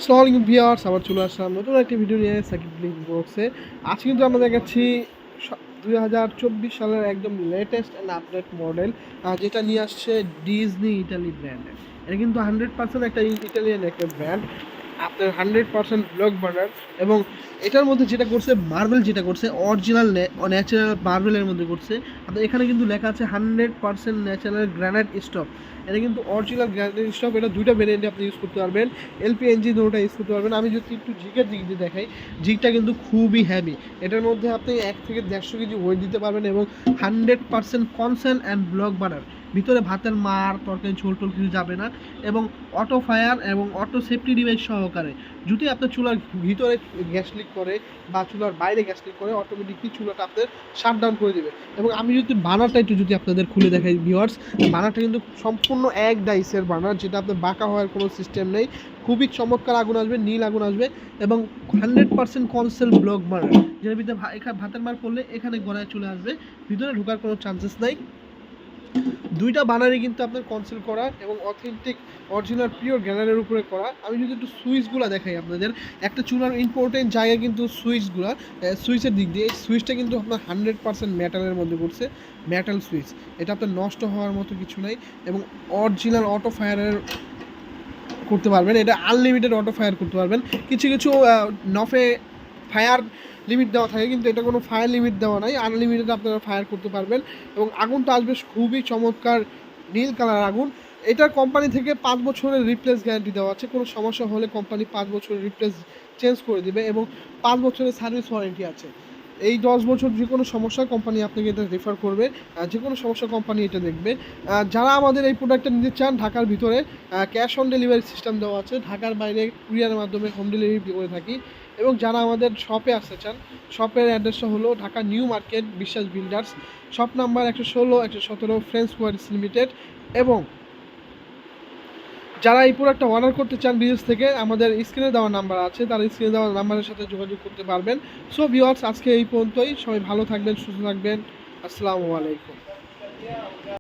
আসসালামু আলাইকুম ভিউয়ার্স, আবার চলে আসলাম নতুন একটি ভিডিও নিয়ে সাকিব ব্লিং বক্সে। আজকে কিন্তু আমরা দেখাচ্ছি 2024 সালের একদম লেটেস্ট অ্যান্ড আপডেট মডেল, যেটা নিয়ে আসছে ডিজনি ইটালি ব্র্যান্ডের। এটা কিন্তু 100% একটা ইটালিয়ান একটা ব্র্যান্ড, আপনার 100% ব্লক বার্নার। এবং এটার মধ্যে যেটা করছে মার্বেল, যেটা করছে অরিজিনাল ন্যাচারাল মার্বেলের মধ্যে করছে। আপনার এখানে কিন্তু লেখা আছে 100% ন্যাচারাল গ্রানাইট স্টপ। এটা কিন্তু অরিজিনাল গ্রানাইট স্টপ। এটা দুইটা ভেরিয়েন্টে আপনি ইউজ করতে পারবেন, এলপিএনজি দুটোটা ইউজ করতে পারবেন। আমি যদি একটু জিগের দিক দিয়ে দেখাই, জিগটা কিন্তু খুবই হ্যাভি। এটার মধ্যে আপনি 1 থেকে 150 কেজি ওয়েট দিতে পারবেন এবং 100% কনসেন্ট অ্যান্ড ব্লক বার্নার। ভিতরে ভাতের মার তরকারি ঝোল টোল কিছু যাবে না। এবং অটো ফায়ার এবং অটো সেফটি ডিভাইস সহকারে যদি আপনার চুলার ভিতরে গ্যাস লিক করে বা চুলার বাইরে গ্যাস লিক করে, অটোমেটিকলি চুলাটা আপনার শাটডাউন করে দেবে। এবং আমি যদি বার্নারটা একটু যদি আপনাদের খুলে দেখাই ভিউয়ার্স, বার্নারটা কিন্তু সম্পূর্ণ এক ডাইসের বার্নার, যেটা আপনার বাঁকা হওয়ার কোনো সিস্টেম নেই। খুবই চমৎকার আগুন আসবে, নীল আগুন আসবে এবং 100% কনসেল ব্লক বার্নার, যেটার ভিতরে ভাতের মার পড়লে এখানে গড়ায় চলে আসবে, ভিতরে ঢোকার কোনো চান্সেস নাই। দুইটা বানারই কিন্তু আপনার কনসেল করা এবং অথেন্টিক অরিজিনাল পিওর গ্রানাইটের উপরে করা। আমি যদি একটু সুইচগুলো দেখাই আপনাদের, একটা চুলার ইম্পর্টেন্ট জায়গা কিন্তু সুইচগুলো, সুইচের দিক দিয়ে এই সুইচটা কিন্তু আপনার 100% মেটালের মধ্যে করছে, মেটাল সুইচ। এটা আপনার নষ্ট হওয়ার মতো কিছু নাই এবং অরিজিনাল অটো ফায়ারের করতে পারবেন। এটা আনলিমিটেড অটো ফায়ার করতে পারবেন। কিছু কিছু নফে ফায়ার লিমিট দেওয়া থাকে, কিন্তু এটা কোনো ফায়ার লিমিট দেওয়া নাই, আনলিমিটেড আপনারা ফায়ার করতে পারবেন। এবং আগুনটা আসবে খুবই চমৎকার নীল কালার আগুন। এটার কোম্পানি থেকে 5 বছরের রিপ্লেস গ্যারান্টি দেওয়া আছে। কোনো সমস্যা হলে কোম্পানি 5 বছরের রিপ্লেস চেঞ্জ করে দেবে এবং 5 বছরের সার্ভিস ওয়ারেন্টি আছে। এই 10 বছর যে কোনো সমস্যা কোম্পানি আপনাকে এটা রেফার করবে, যে কোনো সমস্যা কোম্পানি এটা দেখবে। যারা আমাদের এই প্রোডাক্টটা নিতে চান, ঢাকার ভিতরে ক্যাশ অন ডেলিভারি সিস্টেম দেওয়া আছে, ঢাকার বাইরে কুরিয়ারের মাধ্যমে হোম ডেলিভারি করে থাকি। এবং যারা আমাদের শপে আসতে চান, শপের অ্যাড্রেসটা হলো ঢাকা নিউ মার্কেট, বিশ্বাস বিল্ডার্স, শপ নাম্বার 116 117 ফ্রেন্ডস ওয়ার্ডস লিমিটেড। এবং যারা এই প্রোডাক্টটা অর্ডার করতে চান বিদেশ থেকে, আমাদের স্ক্রিনে দেওয়া নাম্বার আছে, তার স্ক্রিনে দেওয়া নাম্বারের সাথে যোগাযোগ করতে পারবেন। সো ভিউয়ার্স, আজকে এই পর্যন্তই। সবাই ভালো থাকবেন, সুস্থ থাকবেন। আসসালামু আলাইকুম।